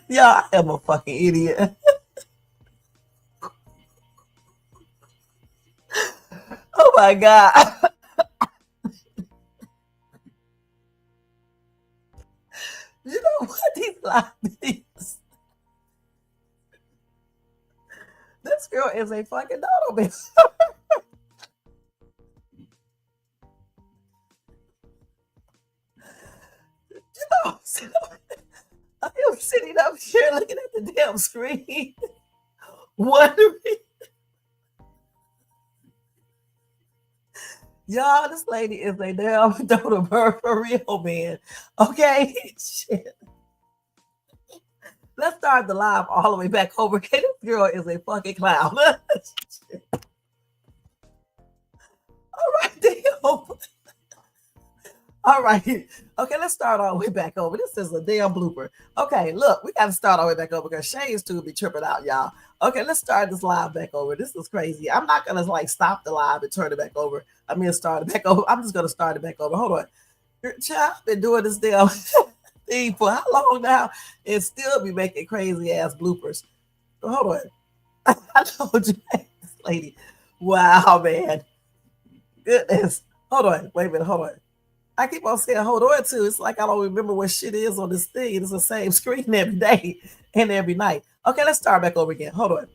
Yeah, I am a fucking idiot. Oh my God. You know what? These live videos. This girl is a fucking dodo bitch. You know, I am sitting up here looking at the damn screen, wondering, y'all, this lady is a damn dodo bird for real, man. Okay? Shit. Let's start the live all the way back over. Okay, this girl is a fucking clown. All right, damn. All right. Okay, let's start all the way back over. This is a damn blooper. Okay, look, we got to start all the way back over because Shane's too be tripping out, y'all. Okay, let's start this live back over. This is crazy. I'm not going to like stop the live and turn it back over. I mean, start it back over. I'm just going to start it back over. Hold on. Child, I've been doing this damn thing for how long now and still be making crazy ass bloopers. Hold on. I told you, this lady. Wow, man. Goodness. Hold on. Wait a minute. Hold on. I keep on saying hold on to. It's like I don't remember what shit is on this thing. It's the same screen every day and every night. Okay, let's start back over again. Hold on.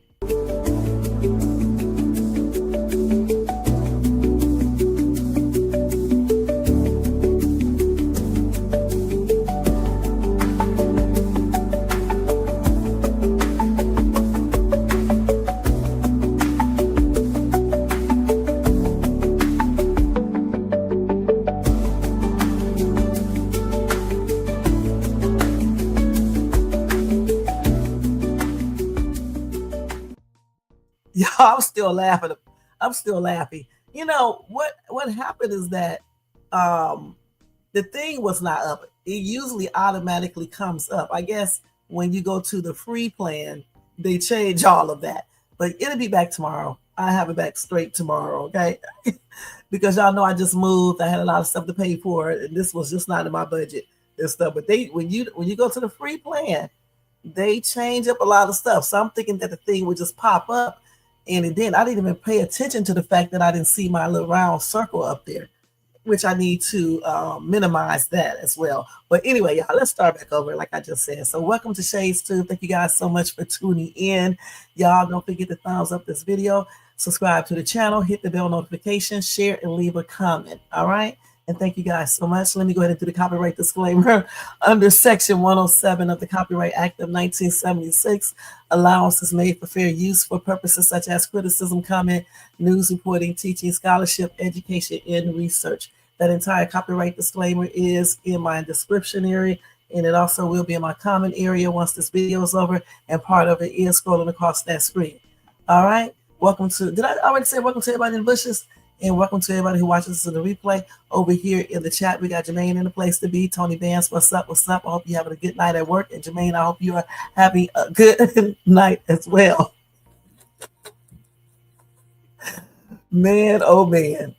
Yeah, I'm still laughing. I'm still laughing. You know what happened is that the thing was not up. It usually automatically comes up. I guess when you go to the free plan, they change all of that. But it'll be back tomorrow. I have it back straight tomorrow, okay? Because y'all know I just moved. I had a lot of stuff to pay for, and this was just not in my budget and stuff. But they when you go to the free plan, they change up a lot of stuff. So I'm thinking that the thing would just pop up, and it didn't. I didn't even pay attention to the fact that I didn't see my little round circle up there, which I need to minimize that as well. But anyway, y'all, let's start back over like I just said. So welcome to Shades Tube. Thank you guys so much for tuning in. Y'all don't forget to thumbs up this video, subscribe to the channel, hit the bell notification, share, and leave a comment. All right. And thank you guys so much. Let me go ahead and do the copyright disclaimer. Under Section 107 of the Copyright Act of 1976, allowance is made for fair use for purposes such as criticism, comment, news reporting, teaching, scholarship, education, and research. That entire copyright disclaimer is in my description area, and it also will be in my comment area once this video is over, and part of it is scrolling across that screen. All right. Welcome to, did I already say welcome to everybody in the bushes? And welcome to everybody who watches in the replay. Over here in the chat, we got Jermaine in the place to be. Tony Vance, what's up? What's up? I hope you're having a good night at work. And Jermaine, I hope you are having a good night as well. Man, oh man.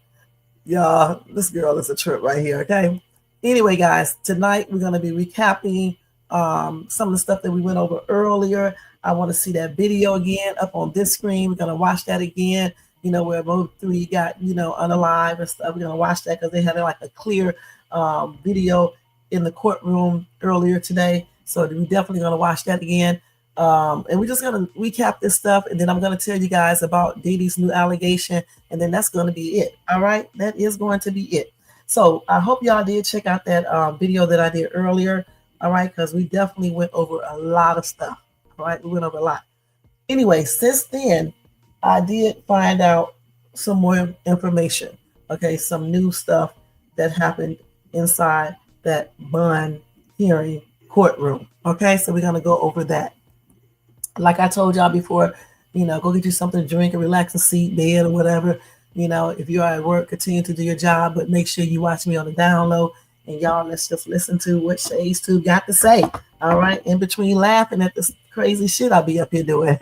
Y'all, this girl is a trip right here, okay? Anyway, guys, tonight we're going to be recapping some of the stuff that we went over earlier. I want to see that video again up on this screen. We're going to watch that again. You know, where Mo3 got, unalive and stuff. We're going to watch that because they had like a clear video in the courtroom earlier today. So we're definitely going to watch that again. And we're just going to recap this stuff. And then I'm going to tell you guys about Diddy's new allegation. And then that's going to be it. All right. That is going to be it. So I hope y'all did check out that video that I did earlier. All right. Because we definitely went over a lot of stuff. All right. We went over a lot. Anyway, since then, I did find out some more information. Okay, some new stuff that happened inside that bond hearing courtroom. Okay, so we're gonna go over that. Like I told y'all before, go get you something to drink and relax and seat, bed, or whatever. If you're at work, continue to do your job, but make sure you watch me on the down low. And y'all, let's just listen to what Shades 2 got to say. All right, in between laughing at this crazy shit I'll be up here doing.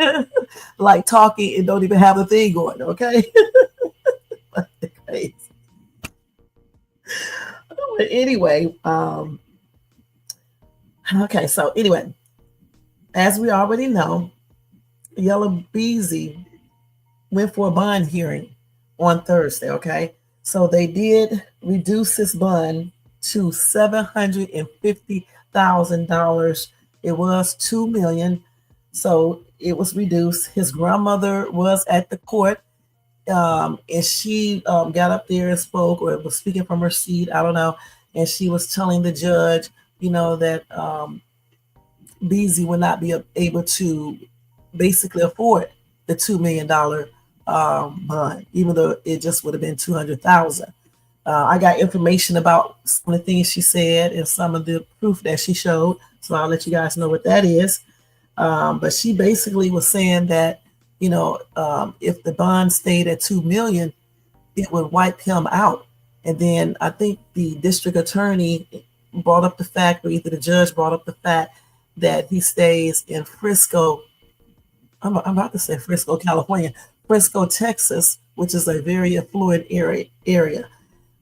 Like talking and don't even have a thing going, okay? Crazy. But anyway, okay, so anyway, as we already know, Yella Beezy went for a bond hearing on Thursday. Okay, so they did reduce his bond to $750,000. It was 2 million, so it was reduced. His grandmother was at the court, and she got up there and spoke, or was speaking from her seat. I don't know, and she was telling the judge, that Beezy would not be able to basically afford the $2 million bond, even though it just would have been 200,000. I got information about some of the things she said and some of the proof that she showed, so I'll let you guys know what that is. But she basically was saying that, if the bond stayed at 2 million, it would wipe him out. And then I think the district attorney brought up the fact, or either the judge brought up the fact that he stays in Frisco. I'm about to say Frisco, California, Frisco, Texas, which is a very affluent area.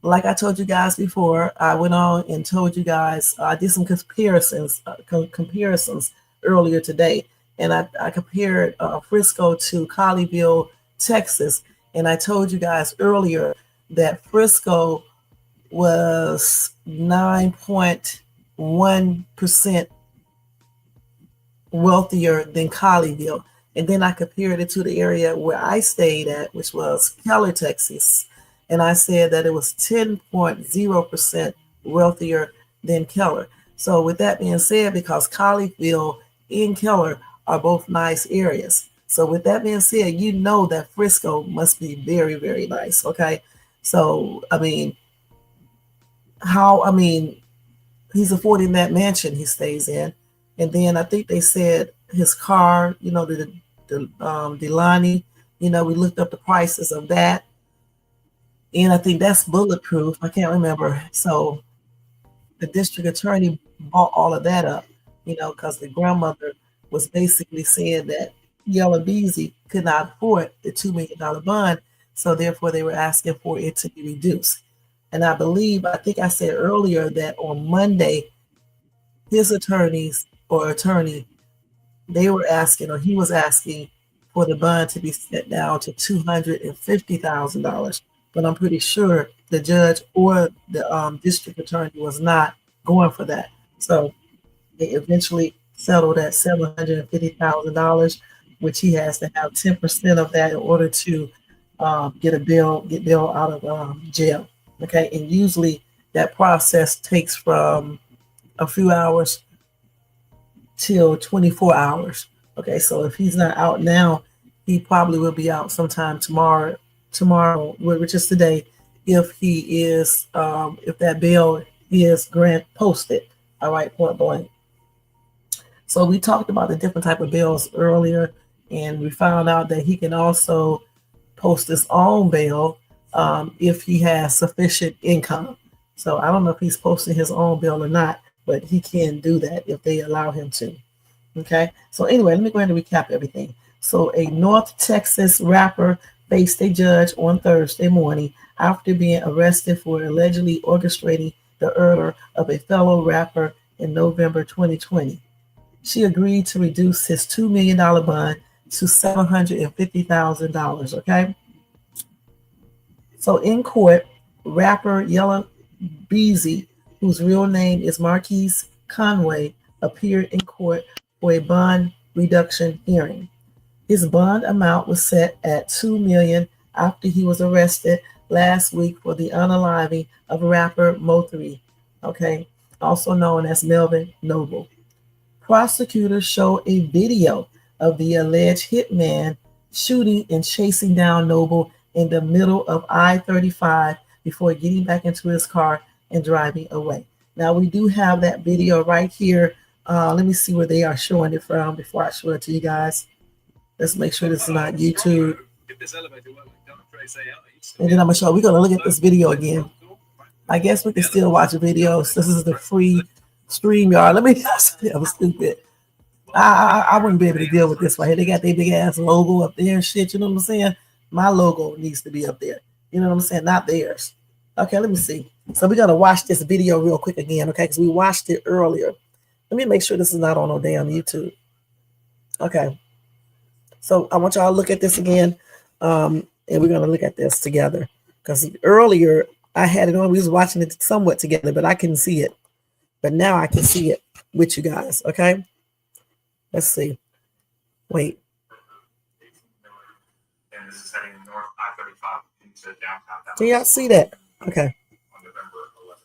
Like I told you guys before, I went on and told you guys, I did some comparisons earlier today, and I compared Frisco to Colleyville, Texas, and I told you guys earlier that Frisco was 9.1% wealthier than Colleyville. And then I compared it to the area where I stayed at, which was Keller, Texas. And I said that it was 10.0% wealthier than Keller. So with that being said, because Colleyville and Keller are both nice areas. So with that being said, you know that Frisco must be very, very nice. Okay. So, he's affording that mansion he stays in. And then I think they said his car, the Delani, we looked up the prices of that. And I think that's bulletproof. I can't remember. So the district attorney bought all of that up, because the grandmother was basically saying that Yella Beezy could not afford the $2 million bond. So therefore they were asking for it to be reduced. And I think I said earlier that on Monday, his attorney, they were asking, or he was asking for the bond to be set down to $250,000. But I'm pretty sure the judge or the district attorney was not going for that. So they eventually settled at $750,000, which he has to have 10% of that in order to get bail out of jail. Okay, and usually that process takes from a few hours till 24 hours. Okay, so if he's not out now, he probably will be out sometime tomorrow, which is today, if he is, if that bail is posted. All right, point blank. So we talked about the different type of bails earlier, and we found out that he can also post his own bail if he has sufficient income. So I don't know if he's posting his own bail or not, but he can do that if they allow him to. Okay. So anyway, let me go ahead and recap everything. So a North Texas rapper faced a judge on Thursday morning after being arrested for allegedly orchestrating the murder of a fellow rapper in November 2020. She agreed to reduce his $2 million bond to $750,000. Okay. So in court, rapper Yella Beezy, whose real name is Marquise Conway, appeared in court for a bond reduction hearing. His bond amount was set at $2 million after he was arrested last week for the unaliving of rapper Mo3, okay, also known as Melvin Noble. Prosecutors showed a video of the alleged hitman shooting and chasing down Noble in the middle of I-35 before getting back into his car and driving away. Now we do have that video right here. Let me see where they are showing it from before I show it to you guys. Let's make sure this is not YouTube. And then we're gonna look at this video again. I guess we can still watch videos. This is the free StreamYard. Let me I'm stupid. I wouldn't be able to deal with this right here. They got their big ass logo up there and shit. You know what I'm saying? My logo needs to be up there. You know what I'm saying? Not theirs. Okay, let me see. So we're gonna watch this video real quick again, okay? Because we watched it earlier. Let me make sure this is not on no damn YouTube. Okay. So I want y'all to look at this again. And we're going to look at this together. Because earlier I had it on. We was watching it somewhat together, but I couldn't see it. But now I can see it with you guys. Okay. Let's see. Wait. And this is heading north I-35 into downtown Dallas. Do y'all see that? Okay. On November 11th.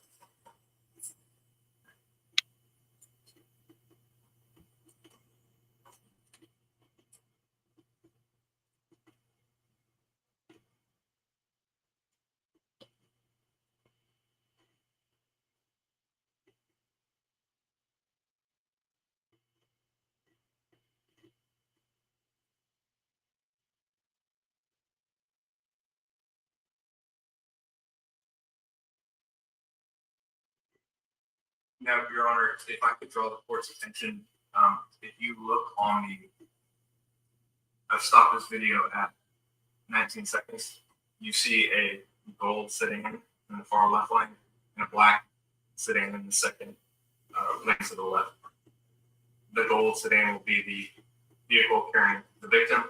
Now, Your Honor, if I could draw the court's attention, if you look on the, I've stopped this video at 19 seconds. You see a gold sitting in the far left lane and a black sitting in the second lane to the left. The gold sedan will be the vehicle carrying the victim,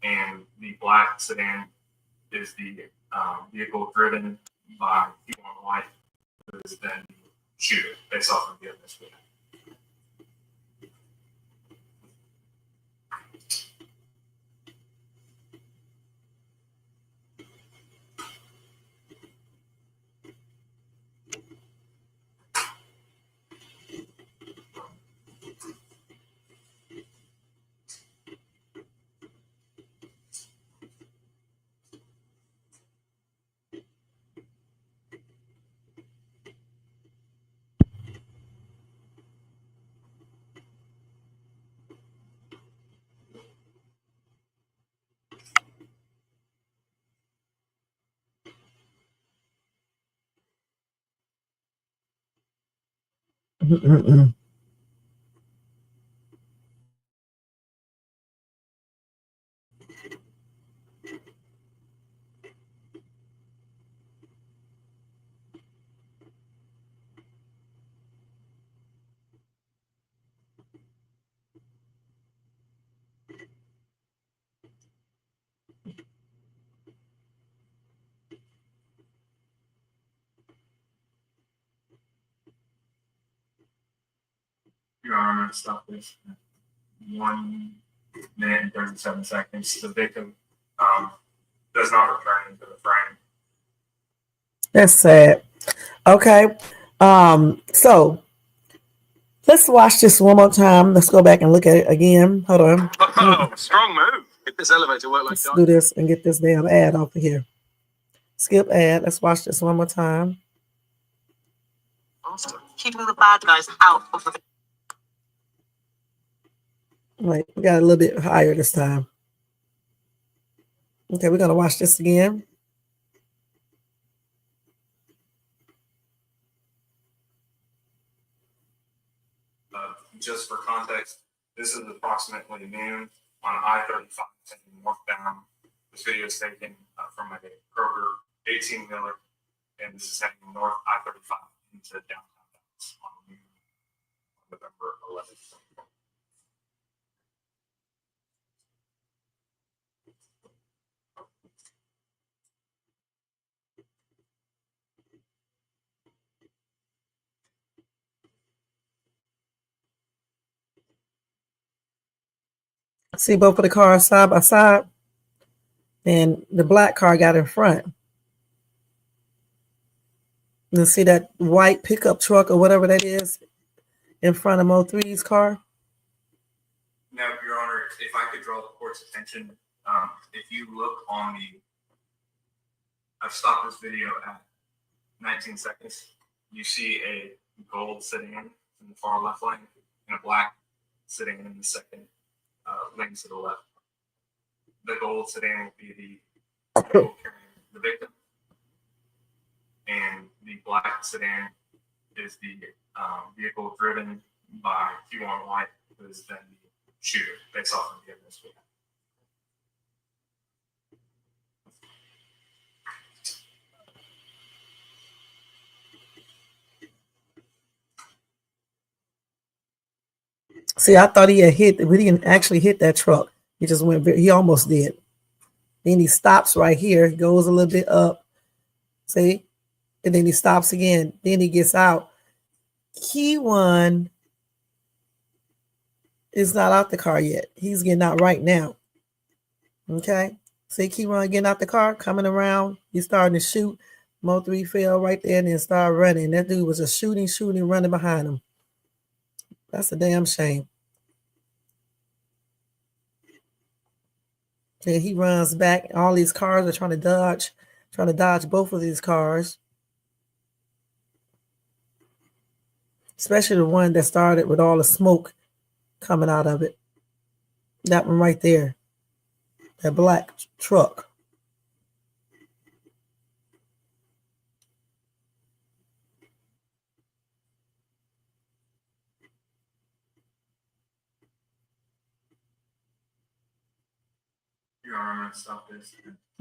and the black sedan is the vehicle driven by people on the white, who is then the shooter, based off of the evidence we have. Your Honor, I'm going to stop this. 1 minute and 37 seconds. The victim does not return into the frame. That's sad. Okay. So let's watch this one more time. Let's go back and look at it again. Hold on. Oh, strong move. If this elevator worked like let's do this and get this damn ad off of here. Skip ad. Let's watch this one more time. Keeping the bad guys out of the. Wait, we got a little bit higher this time. Okay, we're gonna watch this again. Just for context, this is approximately noon on I-35 northbound. This video is taken from a Kroger 18-wheeler, and this is heading north I-35 into downtown Dallas on November 11th. See both of the cars side by side, and the black car got in front. You see that white pickup truck or whatever that is in front of Mo3's car? Now, Your Honor, if I could draw the court's attention, if you look on the, I've stopped this video at 19 seconds. You see a gold sitting in the far left lane and a black sitting in the second lane to the left. The gold sedan will be the vehicle carrying the victim, and the black sedan is the vehicle driven by people on white, who is then the shooter, based off of the evidence we have. See, I thought he had hit, but he didn't actually hit that truck. He just went, he almost did. Then he stops right here. He goes a little bit up. See? And then he stops again. Then he gets out. Key1 is not out the car yet. He's getting out right now. Okay? See Key1 getting out the car, coming around. He's starting to shoot. Mo3 fell right there and then started running. That dude was just shooting, running behind him. That's a damn shame. And he runs back. All these cars are trying to dodge both of these cars. Especially the one that started with all the smoke coming out of it. That one right there. That black truck.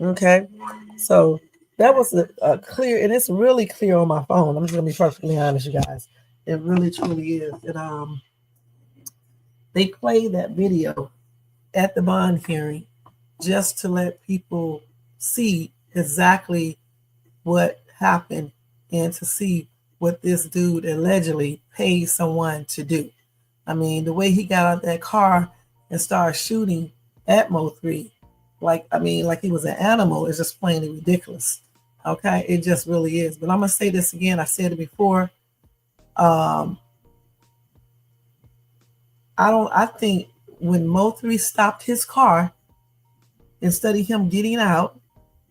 Okay, so that was a clear, and it's really clear on my phone. I'm just gonna be perfectly honest, you guys. It really truly is. And they played that video at the bond hearing just to let people see exactly what happened and to see what this dude allegedly paid someone to do. I mean, the way he got out that car and started shooting at Mo3, like he was an animal, is just plainly ridiculous. Okay, it just really is. But I'm gonna say this again. I said it before. I think when Mo3 stopped his car, instead of him getting out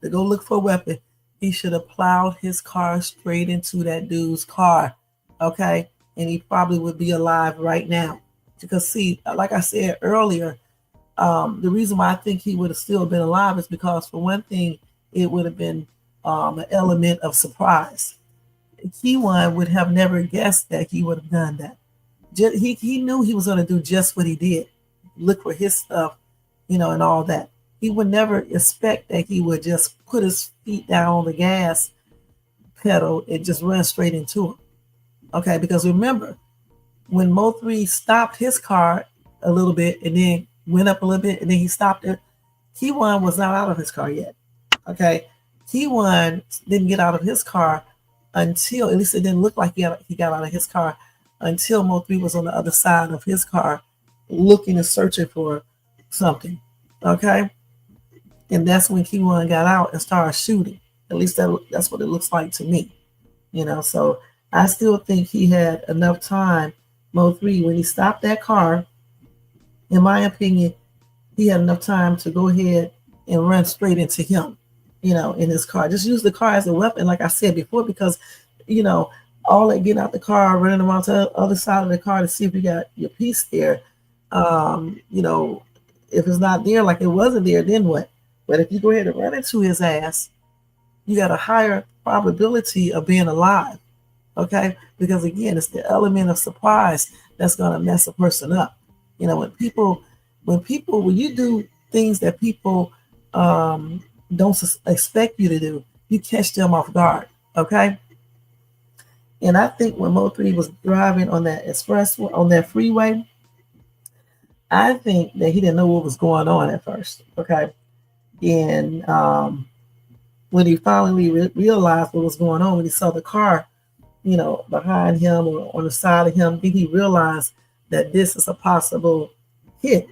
to go look for a weapon, he should have plowed his car straight into that dude's car. Okay, and he probably would be alive right now. Because see, like I said earlier, the reason why I think he would have still been alive is because, for one thing, it would have been an element of surprise. Key1 would have never guessed that he would have done that. He knew he was going to do just what he did, look for his stuff, and all that. He would never expect that he would just put his feet down on the gas pedal and just run straight into him. Okay, because remember, when Mo3 stopped his car a little bit and then went up a little bit and then he stopped it, Key1 was not out of his car yet. Okay, Key1 didn't get out of his car until, at least it didn't look like he got out of his car until Mo3 was on the other side of his car looking and searching for something. Okay, and that's when Key1 got out and started shooting. At least that's what it looks like to me. So I still think he had enough time, Mo3, when he stopped that car, in my opinion, he had enough time to go ahead and run straight into him, in his car. Just use the car as a weapon, like I said before, because, all that getting out the car, running around to the other side of the car to see if you got your piece there, if it's not there, like it wasn't there, then what? But if you go ahead and run into his ass, you got a higher probability of being alive. Okay, because again, it's the element of surprise that's gonna mess a person up. When you do things that people don't expect you to do, you catch them off guard. Okay, and I think when Mo3 was driving on that expressway, on that freeway, I think that he didn't know what was going on at first. Okay, and when he finally realized what was going on, when he saw the car, behind him or on the side of him, then he realized that this is a possible hit.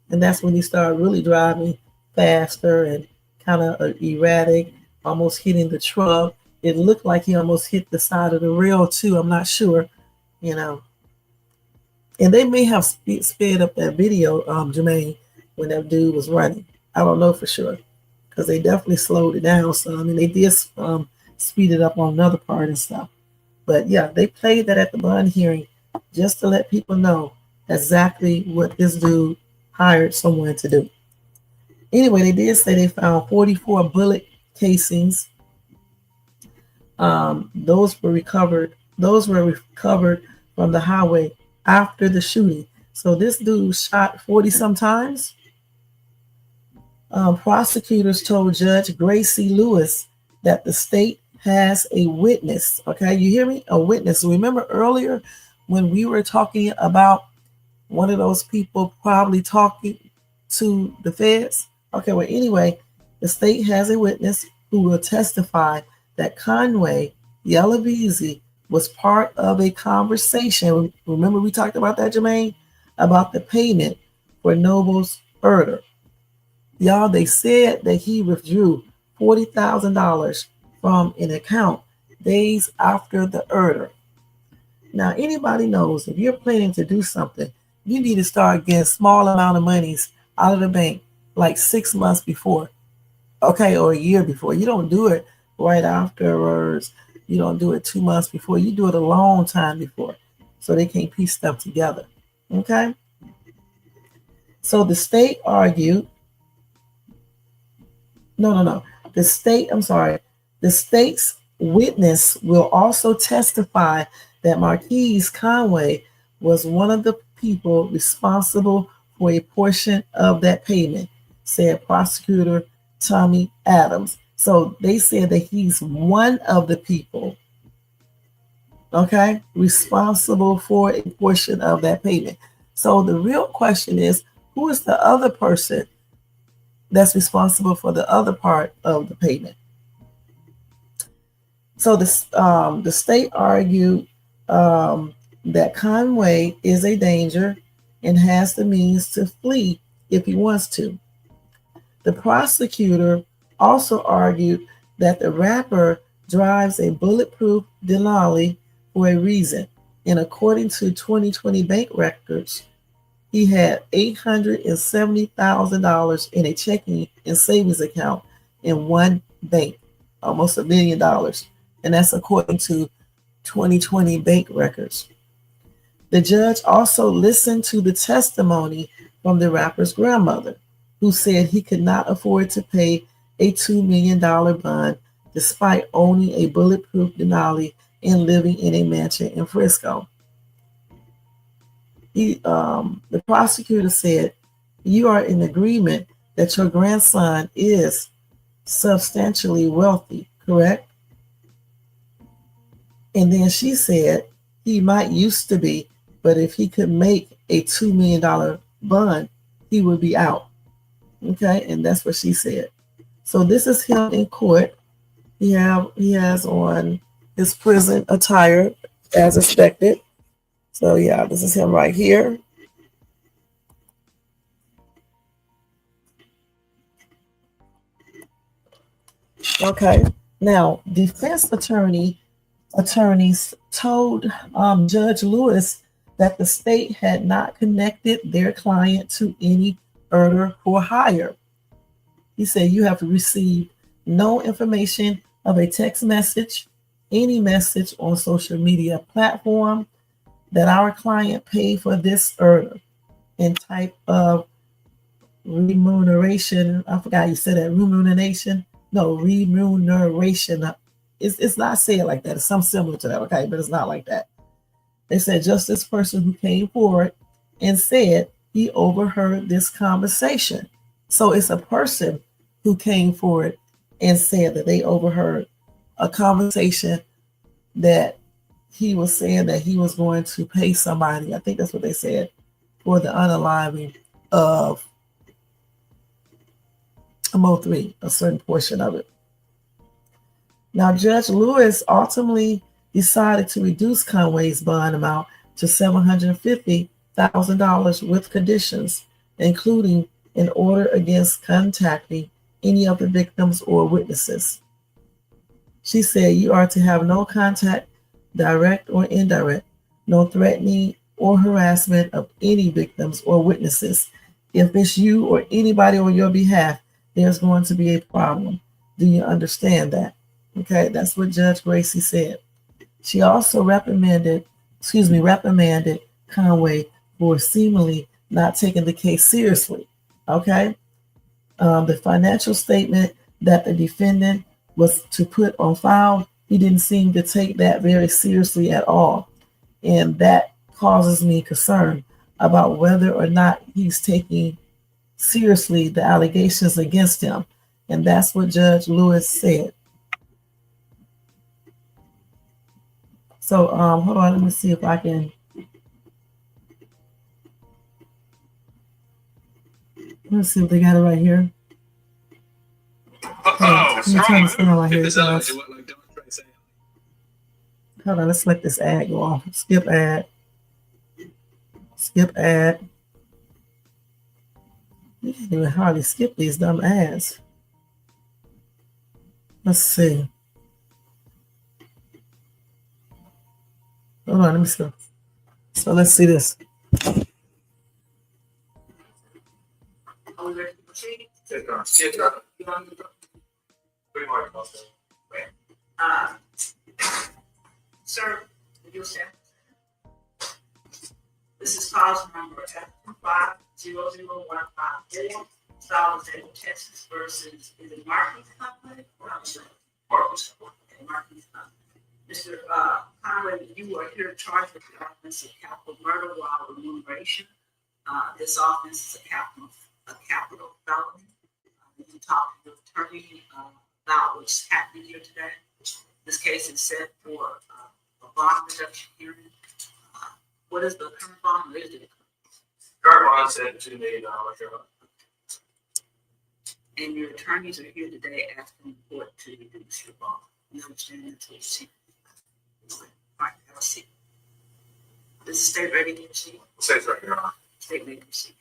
And that's when he started really driving faster and kind of erratic, almost hitting the truck. It looked like he almost hit the side of the rail too. I'm not sure, And they may have sped up that video, Jermaine, when that dude was running. I don't know for sure, because they definitely slowed it down. So, they did speed it up on another part and stuff. But yeah, they played that at the bond hearing just to let people know exactly what this dude hired someone to do. Anyway, they did say they found 44 bullet casings. Those were recovered from the highway after the shooting. So this dude shot 40 sometimes. Prosecutors told Judge Gracie Lewis that the state has a witness. Okay, you hear me? A witness. Remember earlier when we were talking about one of those people probably talking to the feds? Okay, well, anyway, the state has a witness who will testify that Conway Yella Beezy was part of a conversation. Remember, we talked about that, Jermaine, about the payment for Noble's murder. Y'all, they said that he withdrew $40,000 from an account days after the murder. Now, anybody knows if you're planning to do something, you need to start getting small amount of monies out of the bank like 6 months before, okay, or a year before. You don't do it right afterwards. You don't do it 2 months before. You do it a long time before, so they can't piece stuff together. Okay. So the state argued. No. The state. I'm sorry. The state's witness will also testify that Marquise Conway was one of the people responsible for a portion of that payment, said prosecutor Tommy Adams. So they said that he's one of the people, okay, responsible for a portion of that payment. So the real question is, who is the other person that's responsible for the other part of the payment? So the state argued that Conway is a danger and has the means to flee if he wants to. The prosecutor also argued that the rapper drives a bulletproof Denali for a reason, and according to 2020 bank records, he had $870,000 in a checking and savings account in one bank, almost $1 million. And that's according to 2020 bank records. The judge also listened to the testimony from the rapper's grandmother, who said he could not afford to pay a $2 million bond despite owning a bulletproof Denali and living in a mansion in Frisco. The prosecutor said, "You are in agreement that your grandson is substantially wealthy, correct?" And then she said, "He might used to be, but if he could make a $2 million bond, he would be out." Okay, and that's what she said. So this is him in court. He has on his prison attire as expected. So yeah, this is him right here. Okay. Now, defense attorneys told Judge Lewis that the state had not connected their client to any murder for hire. He said, "You have received no information of a text message, any message on social media platform that our client paid for this murder and type of remuneration." I forgot you said that, remuneration. No, remuneration. It's not said like that. It's something similar to that, okay? But it's not like that. They said just this person who came forward and said he overheard this conversation. So it's a person who came forward and said that they overheard a conversation that he was saying that he was going to pay somebody. I think that's what they said, for the unaliving of Mo3, a certain portion of it. Now, Judge Lewis ultimately decided to reduce Conway's bond amount to $750,000 with conditions, including an order against contacting any of the victims or witnesses. She said, "You are to have no contact, direct or indirect, no threatening or harassment of any victims or witnesses. If it's you or anybody on your behalf, there's going to be a problem. Do you understand that?" Okay, that's what Judge Gracie said. She also reprimanded Conway for seemingly not taking the case seriously. Okay, the financial statement that the defendant was to put on file, he didn't seem to take that very seriously at all, and that causes me concern about whether or not he's taking seriously the allegations against him, and that's what Judge Lewis said. So hold on, let me see if I can. Let's see if they got it right here. Let me turn this down right here, guys. Hold on, let's let this ad go off. Skip ad. Skip ad. You can't even hardly skip these dumb ads. Let's see. Hold on, let me see. So let's see this. Sir, you say this is cause number F500154, Salvador, Texas versus is it Marquis Company? Marquis Company. Mr. Conway, you are here charged with the offense of capital murder while remuneration. This offense is a capital felony. You can talk to your attorney about what's happening here today. This case is set for a bond reduction hearing. What is the current bond? What is it? Current bond set $2 million. And your attorneys are here today asking the court to reduce your bond. You understand that to see. All right, have a seat. Is the state ready to proceed? The state's ready, Your Honor. State ready to proceed.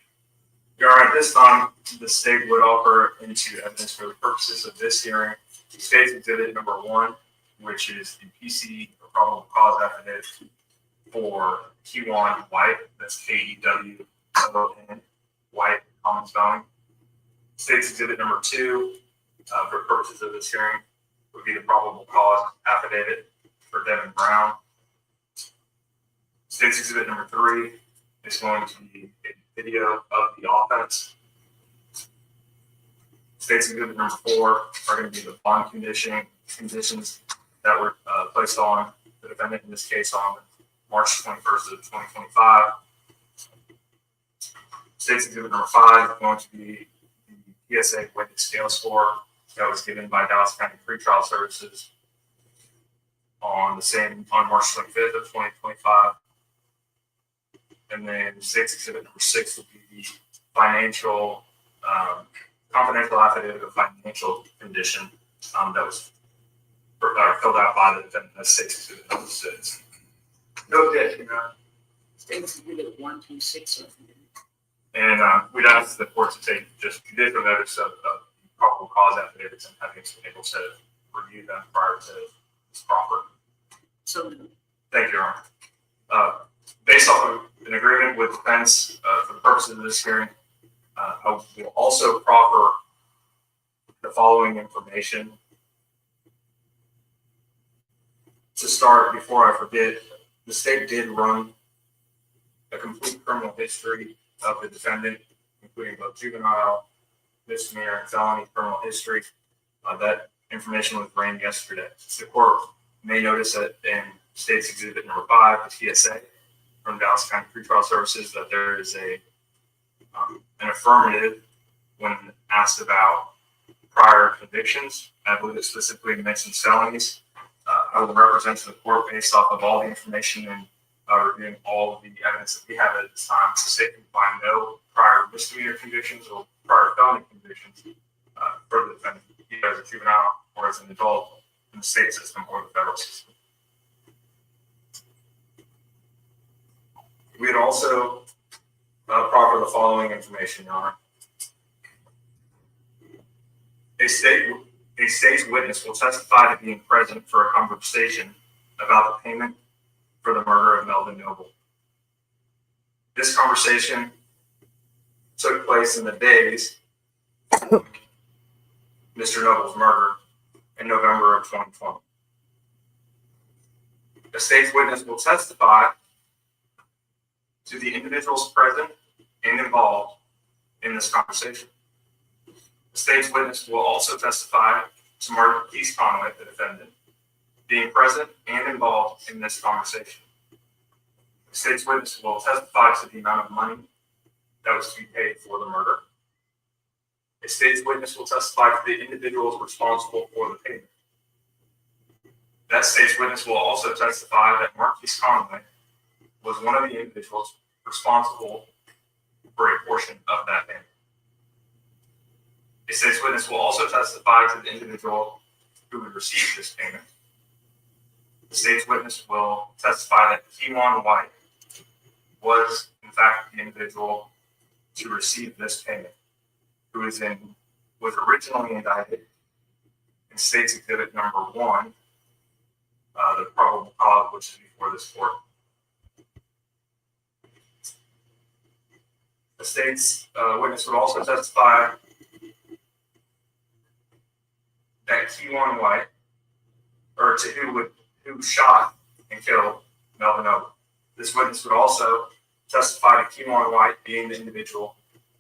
Your Honor, at this time, the state would offer into evidence for the purposes of this hearing the state's exhibit number 1, which is the PC or probable cause affidavit for Kewan White, that's K-E-W-O-N, White, common spelling. State's exhibit number 2, for purposes of this hearing, would be the probable cause affidavit for Devin Brown. State's exhibit number 3 is going to be a video of the offense. State's exhibit number 4 are going to be the bond conditions that were placed on the defendant in this case on March 21st of 2025. State's exhibit number 5 is going to be the PSA witness scale score that was given by Dallas County Pretrial Services on March 25th of 2025. And then state's exhibit number 6 will be the financial confidential affidavit of financial condition that was filled out by the defendant as state's exhibit number 6. No objection, Your Honor. State's exhibit 1 through 6. And we'd ask the court to take just judicial notice of probable cause affidavits and having been able to review them prior to this proffer. So, thank you, Your Honor. Based off of an agreement with defense for the purposes of this hearing, I will also proffer the following information. To start, before I forget, the state did run a complete criminal history of the defendant, including both juvenile, misdemeanor, and felony criminal history. That information was ran yesterday. The court may notice that in state's exhibit number 5, the TSA from Dallas County Pretrial Services, that there is an affirmative when asked about prior convictions. I believe it specifically mentions felonies. I will represent to the court based off of all the information and reviewing all of the evidence that we have at this time. The state can find no prior misdemeanor convictions or prior felony convictions for the defendant, either as a juvenile or as an adult in the state system or the federal system. We'd also proffer the following information, Your Honor. A state's witness will testify to being present for a conversation about the payment for the murder of Melvin Noble. This conversation took place in the days of Mr. Noble's murder in November of 2020. The state's witness will testify to the individuals present and involved in this conversation. The state's witness will also testify to Marquis Conway, the defendant, being present and involved in this conversation. The state's witness will testify to the amount of money that was to be paid for the murder. A state's witness will testify to the individuals responsible for the payment. That state's witness will also testify that Marquis Conway was one of the individuals responsible for a portion of that payment. A state's witness will also testify to the individual who would receive this payment. The state's witness will testify that Keywan White was, in fact, the individual to receive this payment, who was originally indicted in State's Exhibit number 1, the probable cause, which is before this court. The state's witness would also testify that Keywan White, or to who shot and killed Melvin Noble. This witness would also testify to Keywan White being the individual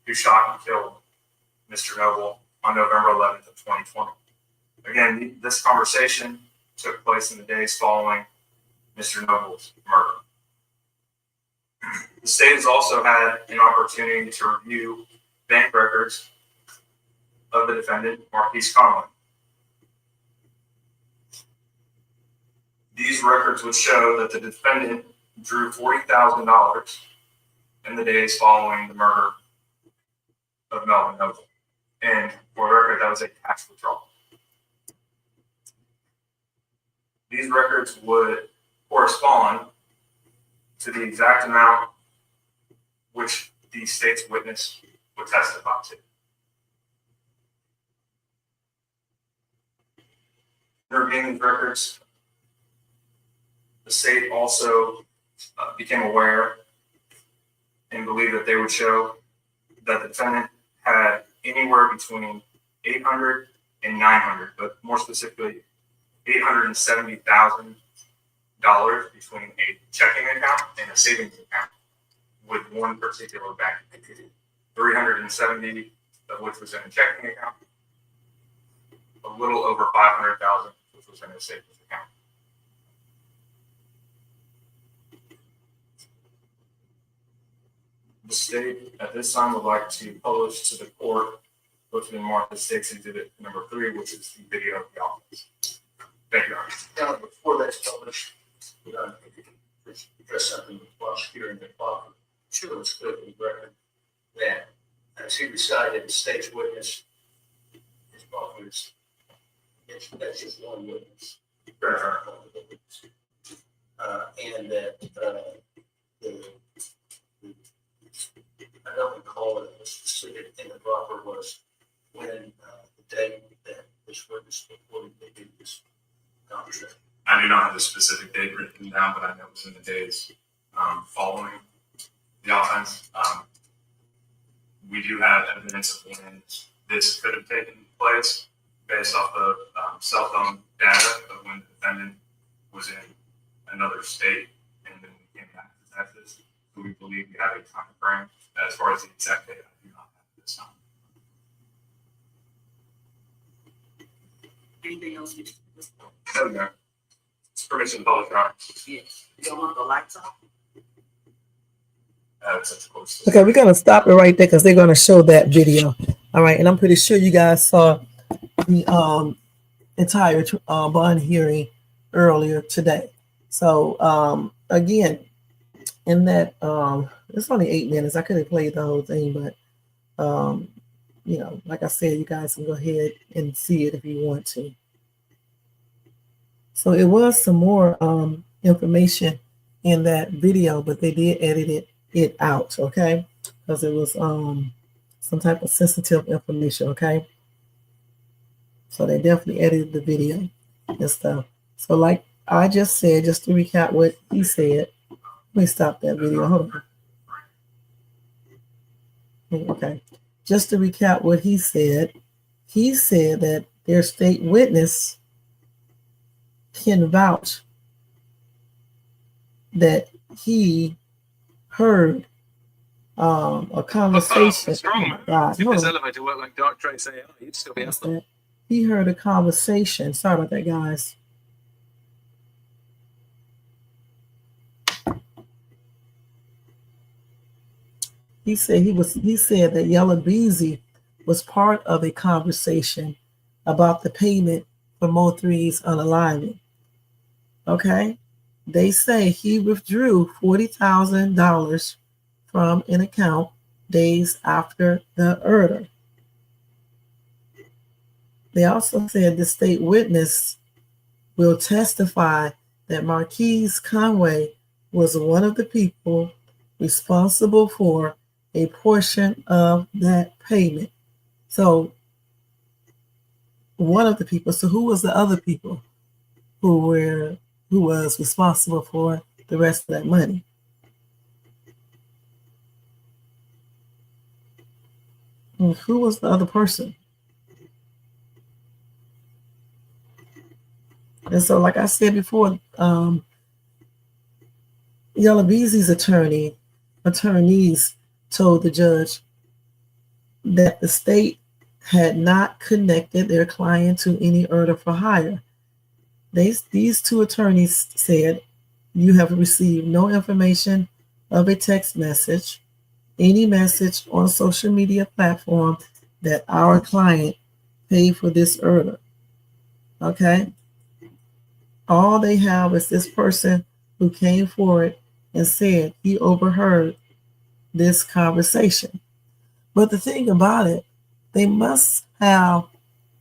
who shot and killed Mr. Noble on November 11th of 2020. Again, this conversation took place in the days following Mr. Noble's murder. The state has also had an opportunity to review bank records of the defendant, Marquise Conlon. These records would show that the defendant drew $40,000 in the days following the murder of Melvin Noble. And for the record, that was a cash withdrawal. These records would correspond to the exact amount which the state's witness would testify to. In reviewing these records, the state also became aware and believed that they would show that the defendant had anywhere between $800 and $900, but more specifically, $870,000 between a checking account and a savings account with one particular bank. $370 of which was in a checking account, a little over $500,000 which was in a savings account. The state at this time would like to publish to the court, which would mark the state's exhibit number 3, which is the video of the offense. Thank you, Your Honor. Now, before that's published, if you can address something with the prosecutor and the clock. Sure, it's good for the record that as he recited, the state's witness, his partners, that's just one witness. And that I don't recall it was specific in the proper was when the date that this witness reported they did this contract. I do not have a specific date written down, but I know it was in the days following the offense. We do have evidence of when this could have taken place based off of cell phone data of when the defendant was in another state and then we came back to Texas. So we believe we have a time frame. As far as the exact date, I do not have this time. Anything else? No, no. It's permission to publish, Your Honor. Yes. You don't want the lights off? Okay, we're gonna stop it right there because they're gonna show that video. All right, and I'm pretty sure you guys saw the entire bond hearing earlier today. So again, in that it's only 8 minutes. I could have played the whole thing, but you know, like I said, you guys can go ahead and see it if you want to. So it was some more information in that video, but they did edit it out, okay? Because it was some type of sensitive information, okay? So they definitely edited the video and stuff. So like I just said, just to recap what he said, let me stop that video. Hold on. Okay. Just to recap what he said that their state witness can vouch that he heard a conversation. Oh my God. If this elevator worked like Dark Trace AI, you'd still be up there. He heard a conversation. Sorry about that, guys. He said that Yella Beezy was part of a conversation about the payment for Mo3's unalignment. Okay? They say he withdrew $40,000 from an account days after the murder. They also said the state witness will testify that Marquise Conway was one of the people responsible for a portion of that payment. So one of the people. So who was the other people who was responsible for the rest of that money? And who was the other person? And so, like I said before, Yella Beezy's attorneys told the judge that the state had not connected their client to any order for hire. These two attorneys said, you have received no information of a text message, any message on social media platform that our client paid for this order. Okay? All they have is this person who came forward and said he overheard this conversation. But the thing about it, they must have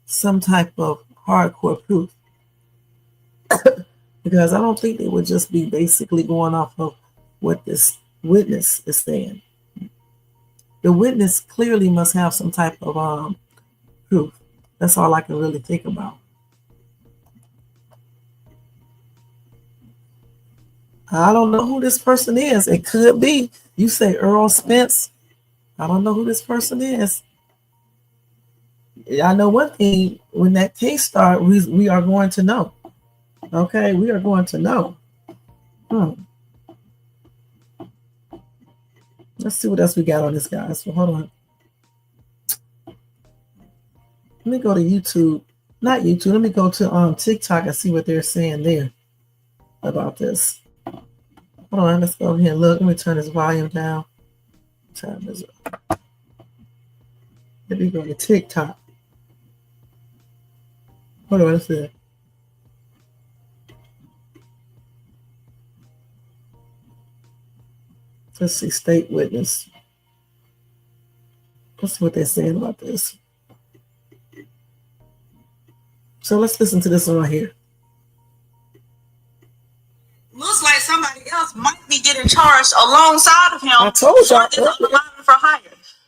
some type of hardcore proof. Because I don't think they would just be basically going off of what this witness is saying. The witness clearly must have some type of proof. That's all I can really think about. I don't know who this person is. It could be. You say Earl Spence. I don't know who this person is. I know one thing. When that case starts, we are going to know. Okay, we are going to know. Let's see what else we got on this, guys. So hold on. Let me go to YouTube. Not YouTube. Let me go to TikTok and see what they're saying there about this. Hold on. Let's go over here and look. Let me turn this volume down. What time is it? Let me go to TikTok. Hold on. Let's see. Let's see, state witness. Let's see what they're saying about this. So let's listen to this one right here. Looks like somebody else might be getting charged alongside of him. I told y'all for hire.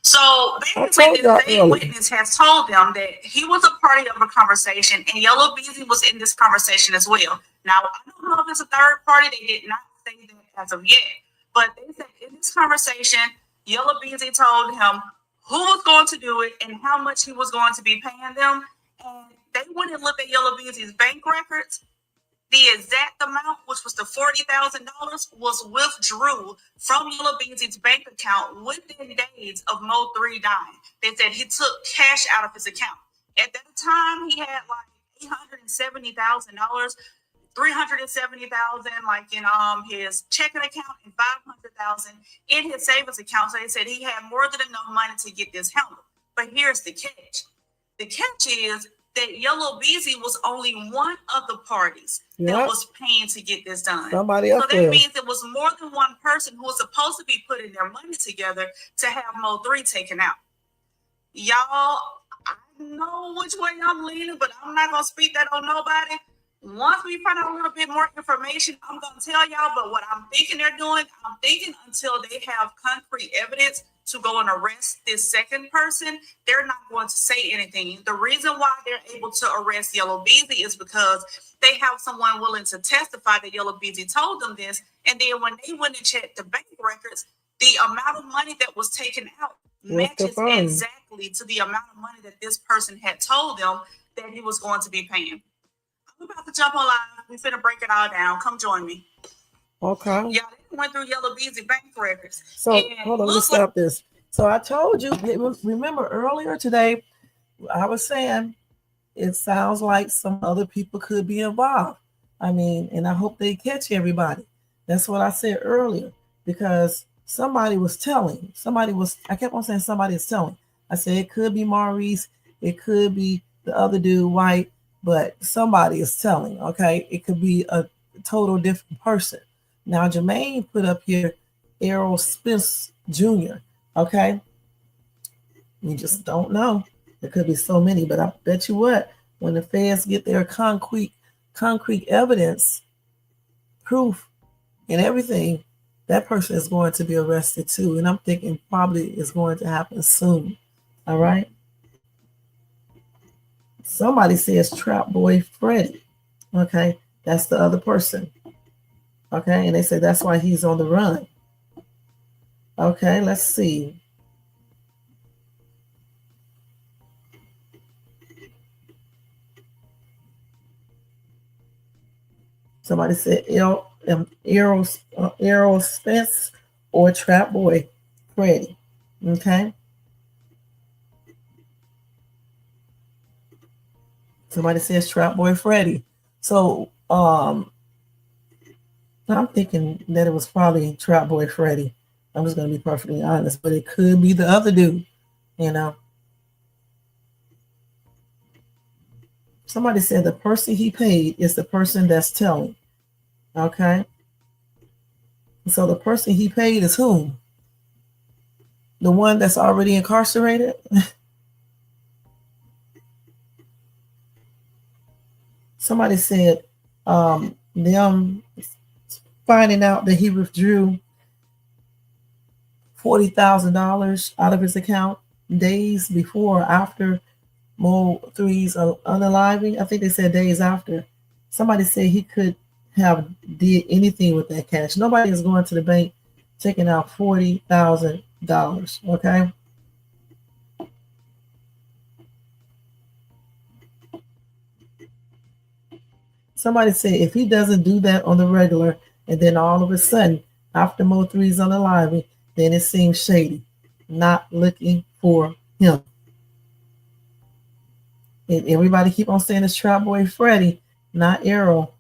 So basically, the state witness has told them that he was a party of a conversation, and Yella Beezy was in this conversation as well. Now, I don't know if it's a third party. They did not say that as of yet. But they said in this conversation, Yella Beezy told him who was going to do it and how much he was going to be paying them. And they went and looked at Yella Beezy's bank records. The exact amount, which was the $40,000, was withdrew from Yella Beezy's bank account within days of Mo3 dying. They said he took cash out of his account. At that time, he had like $870,000, $370,000 like in his checking account and $500,000 in his savings account. So they said he had more than enough money to get this handled. But here's the catch. The catch is that Yella Beezy was only one of the parties that was paying to get this done. Somebody else. So that means it was more than one person who was supposed to be putting their money together to have Mo3 taken out. Y'all, I know which way I'm leaning, but I'm not going to speak that on nobody. Once we find out a little bit more information, I'm going to tell y'all. But what I'm thinking they're doing, I'm thinking until they have concrete evidence to go and arrest this second person, they're not going to say anything. The reason why they're able to arrest Yella Beezy is because they have someone willing to testify that Yella Beezy told them this. And then when they went and checked the bank records, the amount of money that was taken out matches exactly to the amount of money that this person had told them that he was going to be paying. I'm about to jump on live. We finna break it all down. Come join me. Okay. Yeah, they went through Yella Beezy bank records. So hold on, let's stop this. So I told you, remember earlier today, I was saying it sounds like some other people could be involved. I mean, and I hope they catch everybody. That's what I said earlier, because somebody was telling. I kept on saying somebody is telling. I said it could be Maurice, it could be the other dude, White, but somebody is telling, okay? It could be a total different person. Now, Jermaine put up here Errol Spence Jr., okay? We just don't know. There could be so many, but I bet you what, when the feds get their concrete evidence, proof, and everything, that person is going to be arrested too. And I'm thinking probably is going to happen soon. All right. Somebody says Trap Boy Freddy. Okay, that's the other person. Okay, and they say that's why he's on the run. Okay, let's see. Somebody said Errol Spence or Trap Boy Freddy. Okay. Somebody says Trap Boy Freddy. So I'm thinking that it was probably Trap Boy Freddy. I'm just gonna be perfectly honest, but it could be the other dude, you know. Somebody said the person he paid is the person that's telling. Okay. So the person he paid is whom? The one that's already incarcerated? Somebody said them finding out that he withdrew $40,000 out of his account days before or after Mo3's unaliving. I think they said days after. Somebody said he could have did anything with that cash. Nobody is going to the bank taking out $40,000. Okay. Somebody said if he doesn't do that on the regular, and then all of a sudden after Mo3's unaliving, then it seems shady. Not looking for him. And everybody keep on saying it's Trap Boy Freddy, not Errol.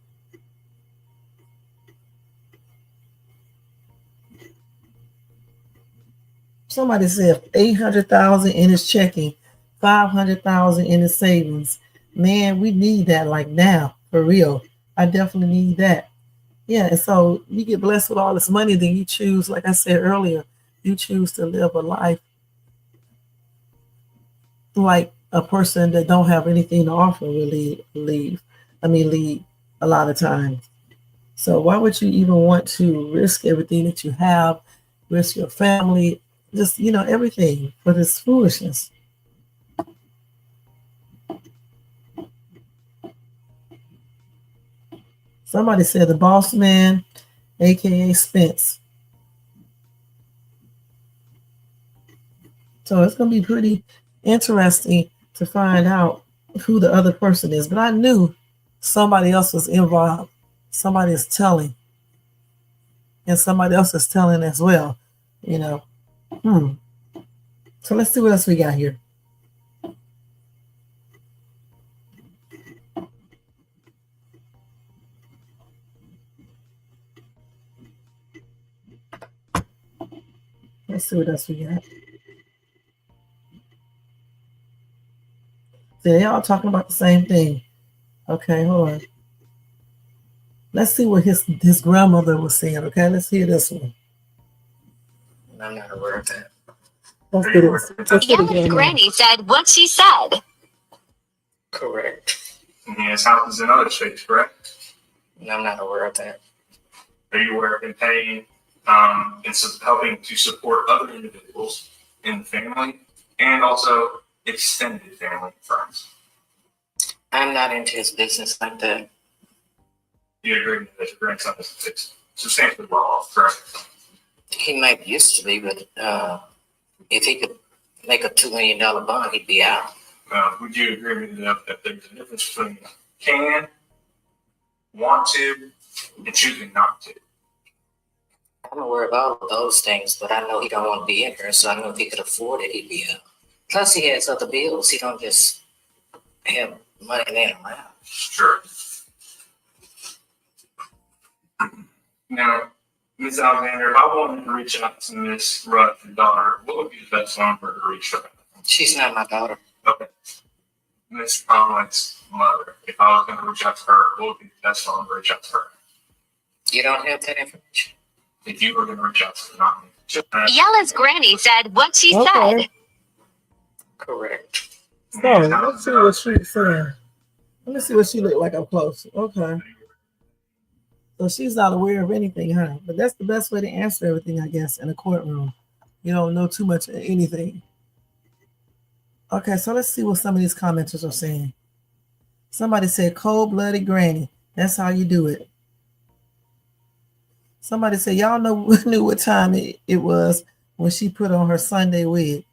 Somebody said 800,000 in his checking, 500,000 in his savings. Man, we need that like now, for real. I definitely need that. Yeah, and so you get blessed with all this money, then you choose, like I said earlier, you choose to live a life like a person that don't have anything to offer will lead a lot of times. So why would you even want to risk everything that you have, risk your family, just, everything for this foolishness? Somebody said the boss man, aka Spence. So it's going to be pretty interesting to find out who the other person is. But I knew somebody else was involved. Somebody is telling. And somebody else is telling as well. So let's see what else we got here. Let's see what else we got. So they all talking about the same thing. Okay, hold on. Let's see what his grandmother was saying. Okay, let's hear this one. I'm not aware of that. Let's do this. Yella's granny said what she said. Correct. And he has houses in other states, correct? I'm not aware of that. Are you aware of him paying and helping to support other individuals in the family and also extended family and friends? I'm not into his business like that. You agree that your grandson is substantially well off, correct? He might used to be, but if he could make a $2 million bond, he'd be out. Would you agree with me that there's a difference between can, want to, and choosing not to? I'm aware of all of those things, but I know he don't want to be in here, so I know if he could afford it, he'd be out. Plus, he has other bills. He don't just have money laying around. Sure. Now, Ms. Alexander, if I wanted to reach out to Ms. Rutt, your daughter, what would be the best number to reach her? She's not my daughter. Okay. Ms. Conway's mother, if I was going to reach out to her, what would be the best number to reach out to her? You don't have that information? If you were going to reach out to her, not me. Yella's granny said what she said. Correct. So let's see what she's saying. Let me see what she looked like up close. Okay. So she's not aware of anything, huh? But that's the best way to answer everything, I guess, in a courtroom. You don't know too much of anything. Okay, so let's see what some of these commenters are saying. Somebody said, cold-blooded granny. That's how you do it. Somebody said, y'all knew what time it was when she put on her Sunday wig.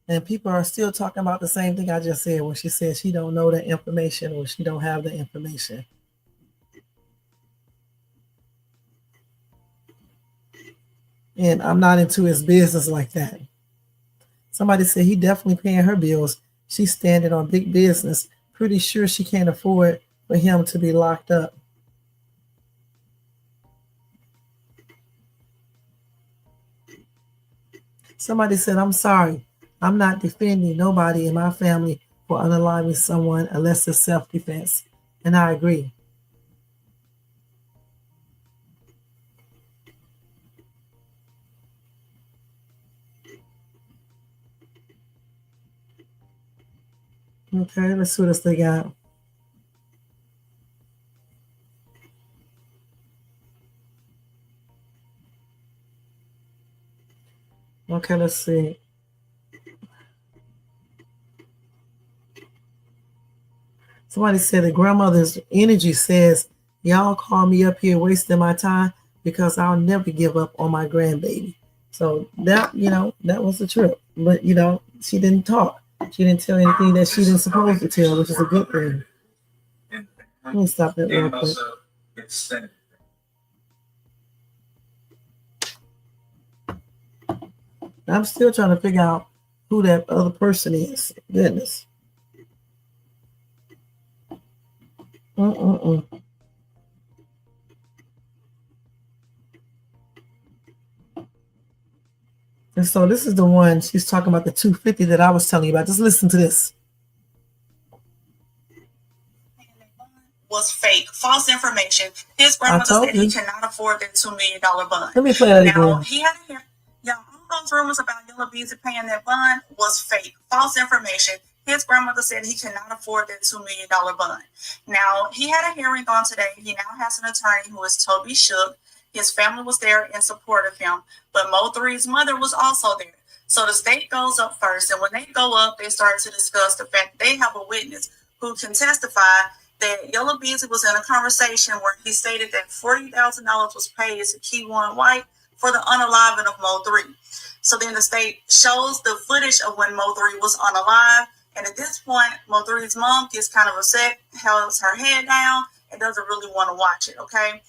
And people are still talking about the same thing I just said when she said she don't know the information or she don't have the information. And I'm not into his business like that. Somebody said he definitely paying her bills. She's standing on big business. Pretty sure she can't afford for him to be locked up. Somebody said, I'm sorry. I'm not defending nobody in my family for unaliving someone unless it's self-defense. And I agree. Okay, let's see what else they got. Okay, let's see. Somebody said the grandmother's energy says, y'all call me up here wasting my time because I'll never give up on my grandbaby. So that, that was the trip. But, she didn't talk. She didn't tell anything that she didn't supposed to tell, which is a good thing. Let me stop that real quick. I'm still trying to figure out who that other person is. Goodness. And so this is the one she's talking about, the 250 that I was telling you about. Just listen to this. Was fake, false information. His grandmother said he cannot afford that $2 million bond. Let me play that again. He had to hear, all those rumors about Yella Beezy paying that bond was fake, false information. His grandmother said he cannot afford that $2 million bond. Now, he had a hearing on today. He now has an attorney who is Toby Shook. His family was there in support of him, but Mo3's mother was also there. So the state goes up first, and when they go up, they start to discuss the fact that they have a witness who can testify that Yella Beezy was in a conversation where he stated that $40,000 was paid to Keyone White for the unaliving of Mo3. So then the state shows the footage of when Mo3 was unalive, and at this point, Mo3's mom gets kind of upset, holds her head down, and doesn't really want to watch it, okay?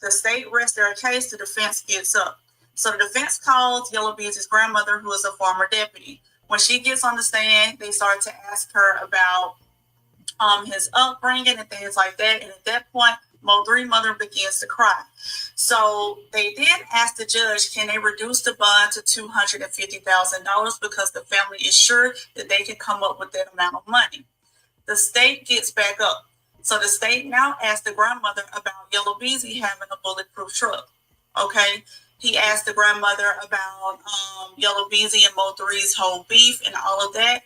The state rests their case, the defense gets up. So the defense calls Yella Beezy's grandmother, who is a former deputy. When she gets on the stand, they start to ask her about his upbringing and things like that. And at that point, Mo3 mother begins to cry. So they then asked the judge, can they reduce the bond to $250,000 because the family is sure that they can come up with that amount of money. The state gets back up. So the state now asked the grandmother about Yella Beezy having a bulletproof truck. Okay. He asked the grandmother about Yella Beezy and Mo3's whole beef and all of that.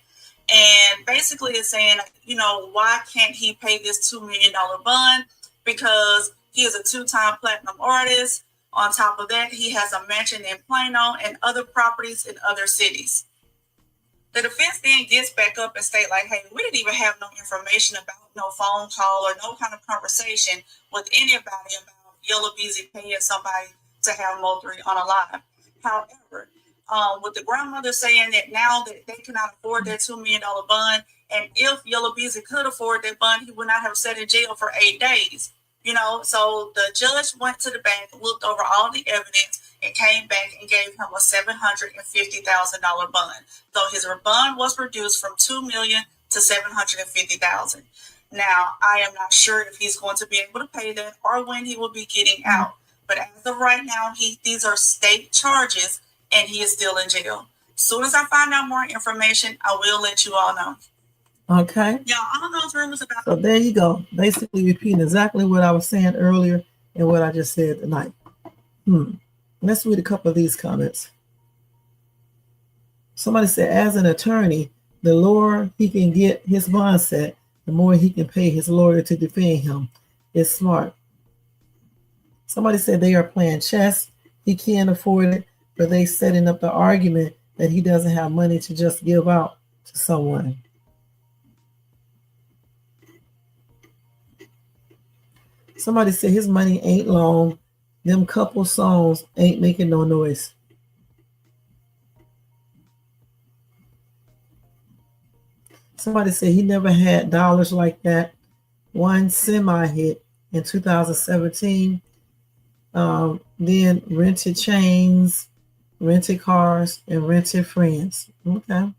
And basically it's saying, why can't he pay this $2 million bond? Because he is a 2-time platinum artist. On top of that, he has a mansion in Plano and other properties in other cities. The defense then gets back up and state like, hey, we didn't even have no information about no phone call or no kind of conversation with anybody about Yella Beezy paying somebody to have Mo3 unalive. However, with the grandmother saying that now that they cannot afford that $2 million bond, and if Yella Beezy could afford that bond, he would not have sat in jail for 8 days. So the judge went to the bank, looked over all the evidence, and came back and gave him a $750,000 bond. So his bond was reduced from $2 million to $750,000. Now, I am not sure if he's going to be able to pay that or when he will be getting out. But as of right now, these are state charges, and he is still in jail. As soon as I find out more information, I will let you all know. Okay. Yeah, all those rumors about. So there you go. Basically repeating exactly what I was saying earlier and what I just said tonight. Let's read a couple of these comments. Somebody said, as an attorney, the lower he can get his bond set, the more he can pay his lawyer to defend him. It's smart. Somebody said they are playing chess. He can't afford it, but they setting up the argument that he doesn't have money to just give out to someone. Somebody said his money ain't long. Them couple songs ain't making no noise. Somebody said he never had dollars like that. One semi-hit in 2017. Then rented chains, rented cars, and rented friends. Okay.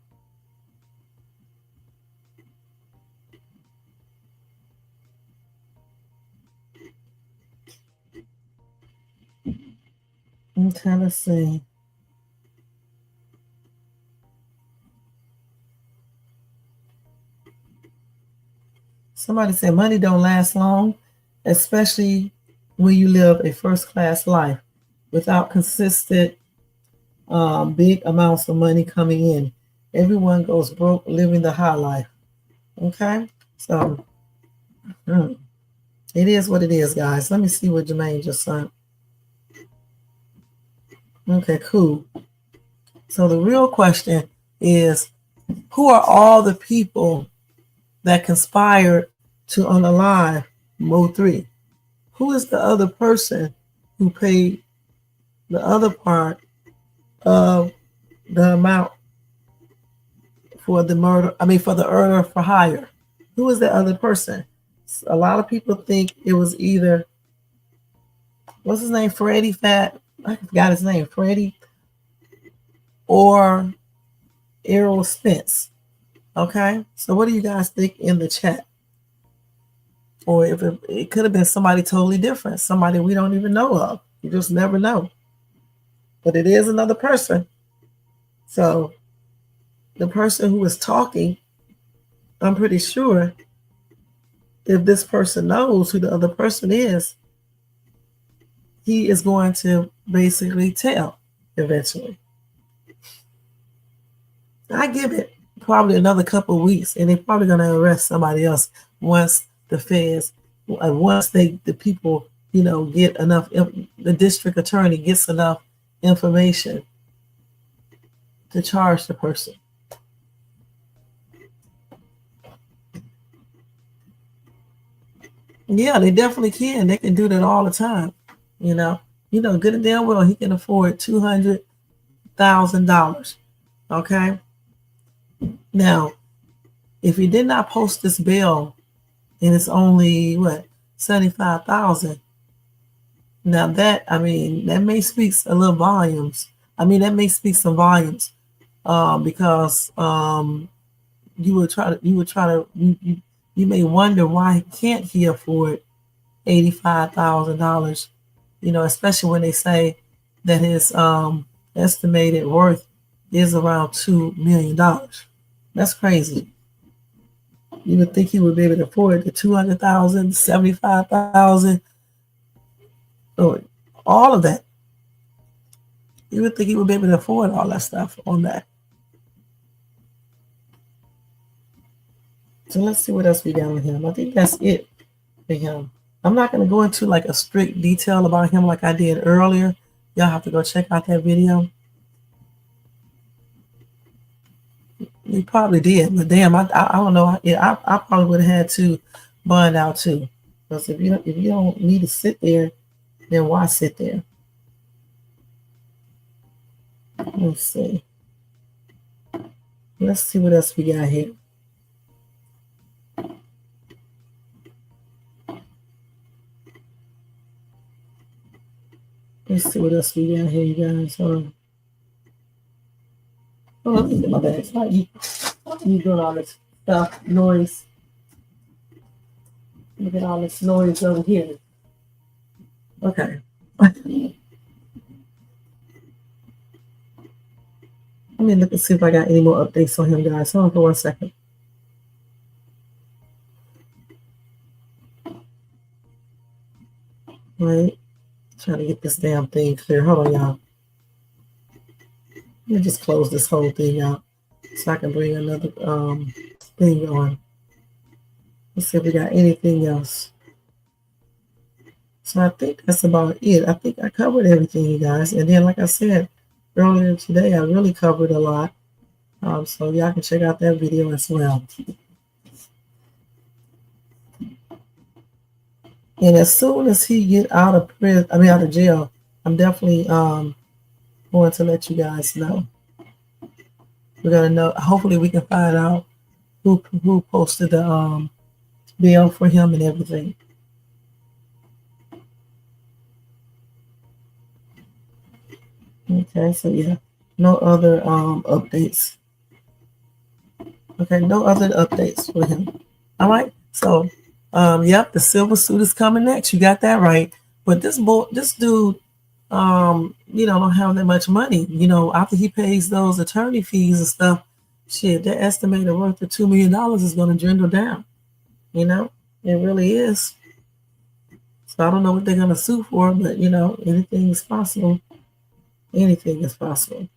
Okay, let's see. Somebody said money don't last long, especially when you live a first-class life without consistent big amounts of money coming in. Everyone goes broke living the high life. Okay, so it is what it is, guys. Let me see what Jermaine just sent. Okay, cool. So the real question is, who are all the people that conspired to unalive Mo3? Who is the other person who paid the other part of the amount for the murder? I mean, for the murder for hire. Who is the other person? A lot of people think it was either, what's his name, Freddie Fat? I forgot his name, Freddie, or Errol Spence. Okay, so what do you guys think in the chat? Or if it could have been somebody totally different, somebody we don't even know of. You just never know. But it is another person. So the person who is talking, I'm pretty sure if this person knows who the other person is, he is going to basically tell eventually. I give it probably another couple of weeks, and they're probably going to arrest somebody else once the feds, once the people, get enough, the district attorney gets enough information to charge the person. Yeah, they definitely can. They can do that all the time. Good and damn well he can afford $200,000. Okay. Now, if he did not post this bill and it's only 75,000. Now that may speak a little volumes. That may speak some volumes, because you may wonder why can't he afford $85,000. Especially when they say that his estimated worth is around $2 million. That's crazy. You would think he would be able to afford the 200,000, 75,000, or all of that. You would think he would be able to afford all that stuff on that. So let's see what else we got on him. I think that's it for him. I'm not going to go into like a strict detail about him like I did earlier. Y'all have to go check out that video. You probably did, but damn, I don't know. Yeah, I probably would have had to bond out too. Because if you don't need to sit there, then why sit there? Let's see. Let's see what else we got here. Let's see what else we got here, you guys. Hold on, let me get my bags. Why you doing all this stuff, noise? Look at all this noise over here. Okay. Let me look and see if I got any more updates on him, guys. Hold on for 1 second. Right. Trying to get this damn thing clear. Hold on, y'all. Let me just close this whole thing out so I can bring another thing on. Let's see if we got anything else. So I think that's about it. I think I covered everything, you guys. And then, like I said earlier today, I really covered a lot. So y'all can check out that video as well. And as soon as he get out of prison, out of jail, I'm definitely going to let you guys know. We're gonna know. Hopefully, we can find out who posted the bail for him and everything. Okay, so yeah, no other updates. Okay, no other updates for him. All right, so yep, the silver suit is coming next. You got that right. But this dude, don't have that much money. After he pays those attorney fees and stuff, shit, their estimated worth of $2 million is going to dwindle down. It really is. So I don't know what they're going to sue for, but anything is possible. Anything is possible.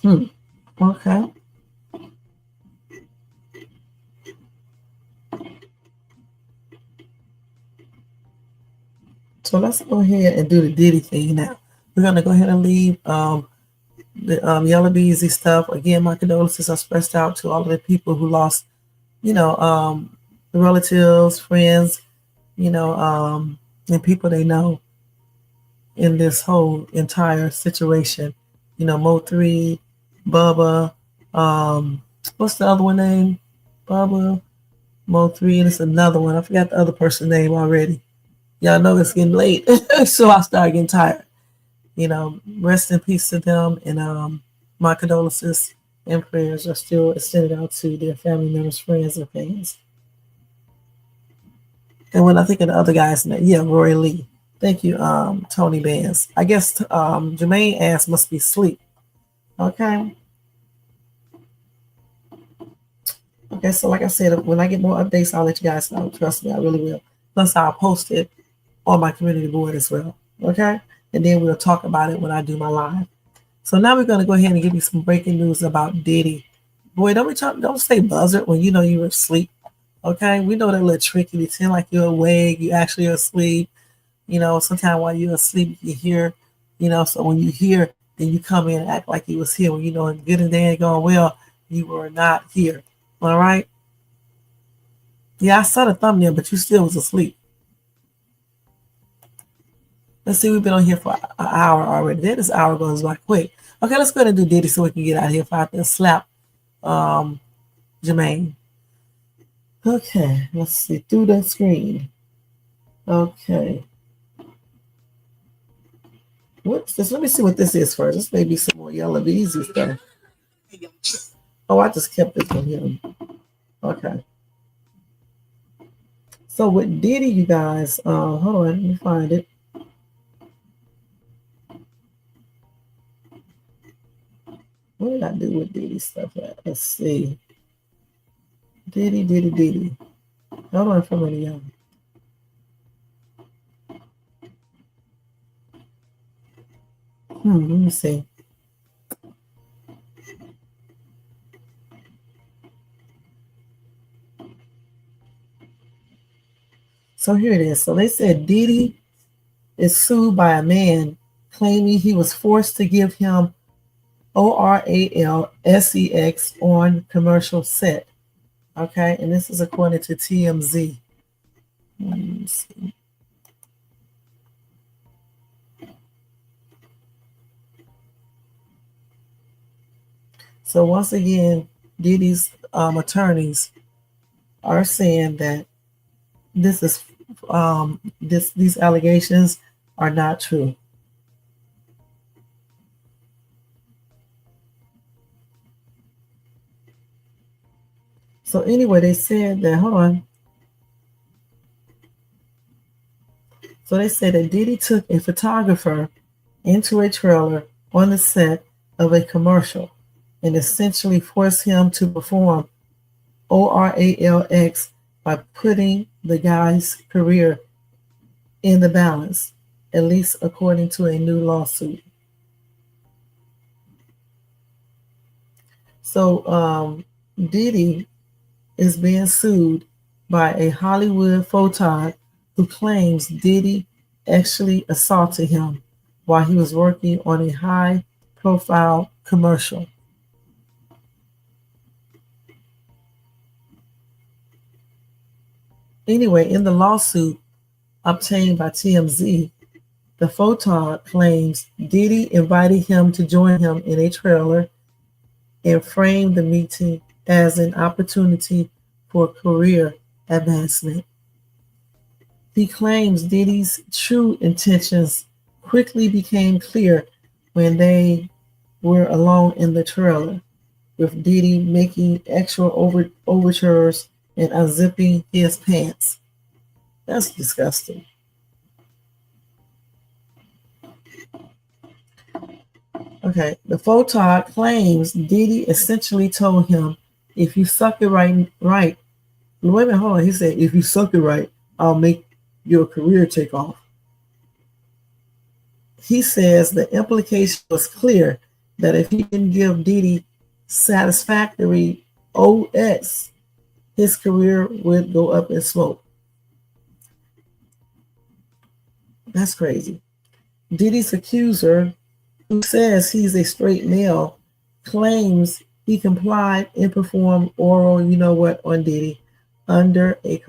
Okay. So let's go ahead and do the Diddy thing now. We're going to go ahead and leave the Yella Beezy stuff. Again, my condolences are expressed out to all of the people who lost, the relatives, friends, and people they know in this whole entire situation. Mo3, Bubba, what's the other one name? Bubba, Mo3, and it's another one. I forgot the other person's name already. Y'all know it's getting late, so I start getting tired. Rest in peace to them, and my condolences and prayers are still extended out to their family members, friends, and fans. And when I think of the other guy's name, yeah, Roy Lee. Thank you, Tony Bands. I guess Jermaine ass must be asleep. Okay. Okay, so like I said, when I get more updates, I'll let you guys know. Trust me, I really will. Plus, I'll post it on my community board as well. Okay? And then we'll talk about it when I do my live. So now we're going to go ahead and give you some breaking news about Diddy. Boy, don't say buzzard when you know you're asleep. Okay? We know that little trick. You pretend like you're awake. You actually are asleep. Sometimes while you're asleep, you hear, so when you hear, then you come in and act like you was here. When you know good and day going well, you were not here. All right? Yeah, I saw the thumbnail, but you still was asleep. Let's see, we've been on here for an hour already. This hour goes by quick. Okay, let's go ahead and do Diddy so we can get out of here if I have to slap Jermaine. Okay, let's see, through the screen. Okay. What's this? Let me see what this is first. This may be some more Yella Beezy stuff. Oh, I just kept this from him. Okay. So with Diddy, you guys, hold on, let me find it. What did I do with Diddy stuff at? Let's see. Diddy. Hold on for a minute, y'all. Let me see. So here it is. So they said Diddy is sued by a man claiming he was forced to give him ORAL-SEX on commercial set. Okay, and this is according to TMZ. Let me see. So once again, Diddy's attorneys are saying that this is these allegations are not true. So anyway, they said that, hold on. So they said that Diddy took a photographer into a trailer on the set of a commercial and essentially forced him to perform ORALX by putting the guy's career in the balance, at least according to a new lawsuit. So Diddy is being sued by a Hollywood photog who claims Diddy actually assaulted him while he was working on a high-profile commercial. Anyway, in the lawsuit obtained by TMZ, the photog claims Diddy invited him to join him in a trailer and framed the meeting as an opportunity for career advancement. He claims Diddy's true intentions quickly became clear when they were alone in the trailer, with Diddy making extra overtures and unzipping his pants. That's disgusting. Okay, the photog claims Diddy essentially told him, if you suck it right, wait a minute, hold on. He said, if you suck it right, I'll make your career take off. He says the implication was clear that if he didn't give Diddy satisfactory OS, his career would go up in smoke. That's crazy. Diddy's accuser, who says he's a straight male, claims he complied and performed oral, on Diddy under a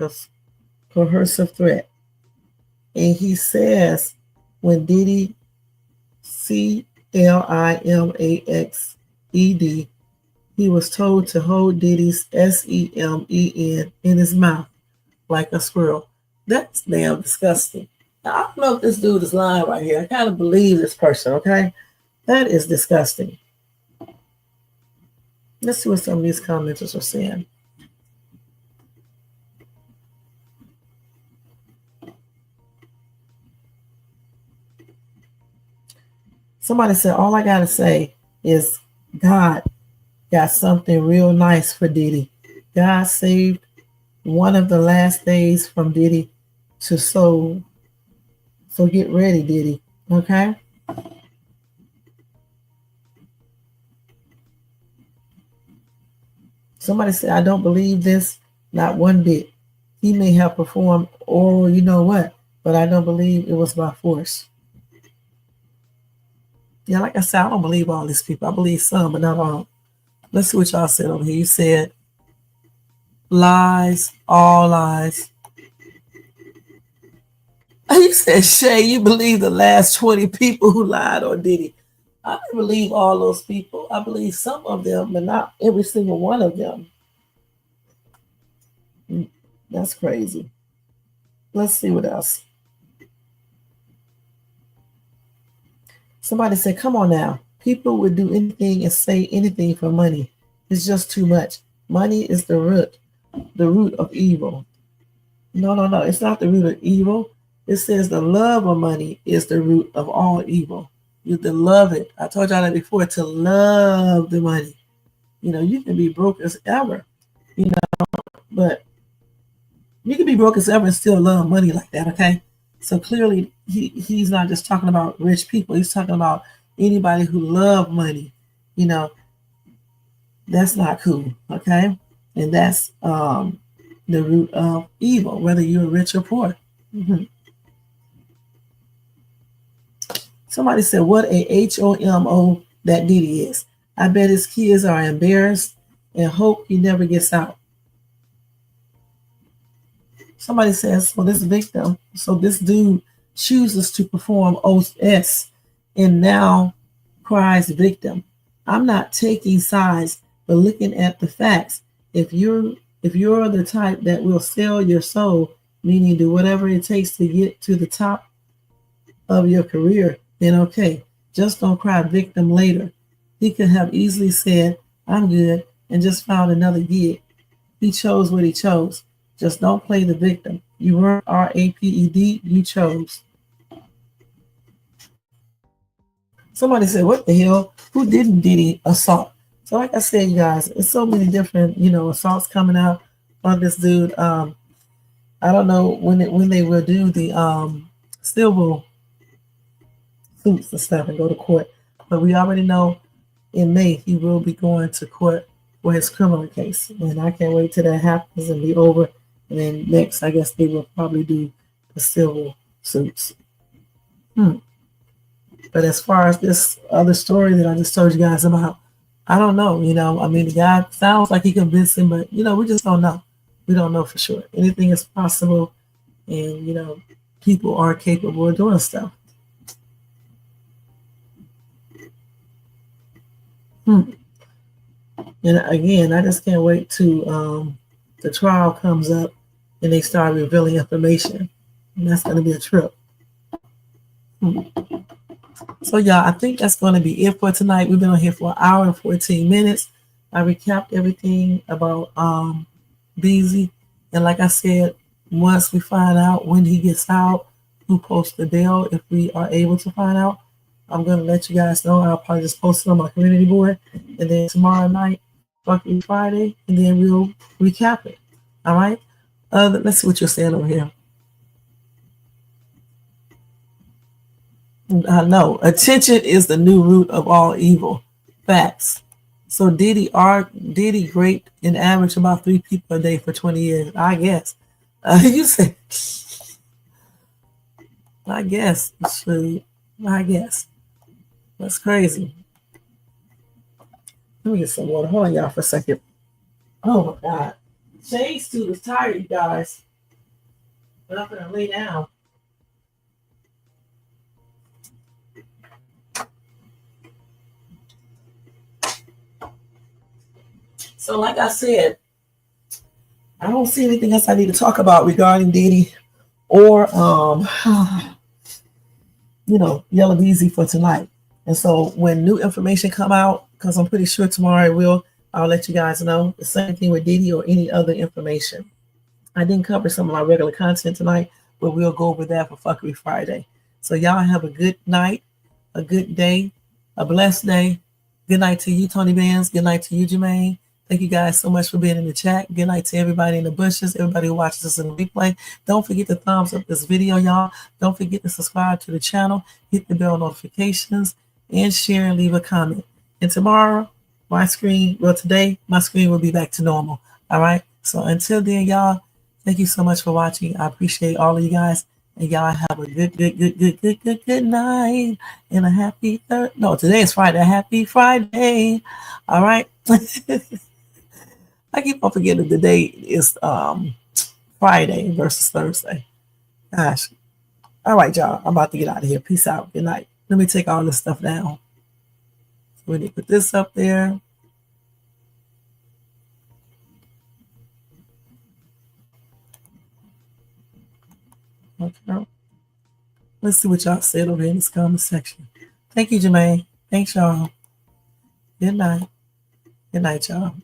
coercive threat. And he says when Diddy, CLIMAXED, he was told to hold Diddy's SEMEN in his mouth like a squirrel. That's damn disgusting. Now, I don't know if this dude is lying right here. I kind of believe this person, okay? That is disgusting. Let's see what some of these commenters are saying. Somebody said, all I got to say is God got something real nice for Diddy. God saved one of the last days from Diddy to soul. So get ready, Diddy. Okay? Somebody said, I don't believe this, not one bit. He may have performed oral, but I don't believe it was by force. Yeah, like I said, I don't believe all these people. I believe some, but not all. Let's see what y'all said over here. You said lies, all lies. You said, Shay, you believe the last 20 people who lied on Diddy. I don't believe all those people. I believe some of them, but not every single one of them. That's crazy. Let's see what else. Somebody said, come on now. People would do anything and say anything for money. It's just too much. Money is the root of evil. No. It's not the root of evil. It says the love of money is the root of all evil. You to love it. I told y'all that before, to love the money. You can be broke as ever, but you can be broke as ever and still love money like that, okay? So clearly he's not just talking about rich people. He's talking about anybody who love money. That's not cool, okay? And that's the root of evil, whether you're rich or poor. Mm-hmm. Somebody said, what a HOMO that Diddy is. I bet his kids are embarrassed and hope he never gets out. Somebody says, so this dude chooses to perform OS and now cries victim. I'm not taking sides, but looking at the facts. If you're the type that will sell your soul, meaning do whatever it takes to get to the top of your career, then okay, just don't cry victim later. He could have easily said, I'm good, and just found another gig. He chose what he chose. Just don't play the victim. You weren't RAPED, you chose. Somebody said, what the hell? Who didn't Diddy assault? So like I said, you guys, it's so many different, assaults coming out on this dude. I don't know when they will do the civil suits and stuff and go to court. But we already know in May he will be going to court for his criminal case. And I can't wait till that happens and be over. And then next, I guess they will probably do the civil suits. But as far as this other story that I just told you guys about, I don't know. I mean, the guy sounds like he convinced him, but, we just don't know. We don't know for sure. Anything is possible. And, people are capable of doing stuff. And again, I just can't wait to the trial comes up and they start revealing information. And that's going to be a trip. So, y'all, I think that's going to be it for tonight. We've been on here for an hour and 14 minutes. I recapped everything about Beezy. And like I said, once we find out when he gets out, who posts the bail, if we are able to find out, I'm going to let you guys know. I'll probably just post it on my community board. And then tomorrow night, fucking Friday, and then we'll recap it. All right? Let's see what you're saying over here. I know. Attention is the new root of all evil. Facts. So Diddy great and average about 3 people a day for 20 years. I guess. You say, I guess. I guess. That's crazy. Let me get some water. Hold on, y'all, for a second. Oh, my God. Shane's suit is tired, you guys. But I'm going to lay down. So, like I said, I don't see anything else I need to talk about regarding Diddy or, Yella Beezy for tonight. And so when new information come out, because I'm pretty sure tomorrow it will, I'll let you guys know. The same thing with Diddy or any other information. I didn't cover some of my regular content tonight, but we'll go over that for Fuckery Friday. So y'all have a good night, a good day, a blessed day. Good night to you, Tony Bands. Good night to you, Jermaine. Thank you guys so much for being in the chat. Good night to everybody in the bushes, everybody who watches us in the replay. Don't forget to thumbs up this video, y'all. Don't forget to subscribe to the channel, hit the bell notifications, and share and leave a comment. And tomorrow, today, my screen will be back to normal. All right? So until then, y'all, thank you so much for watching. I appreciate all of you guys. And y'all have a good night. And a happy today is Friday. A happy Friday. All right? I keep on forgetting the date is Friday versus Thursday. Gosh. All right, y'all. I'm about to get out of here. Peace out. Good night. Let me take all this stuff down. So we need to put this up there. Okay. Let's see what y'all said over in this comment section. Thank you, Jermaine. Thanks, y'all. Good night. Good night, y'all.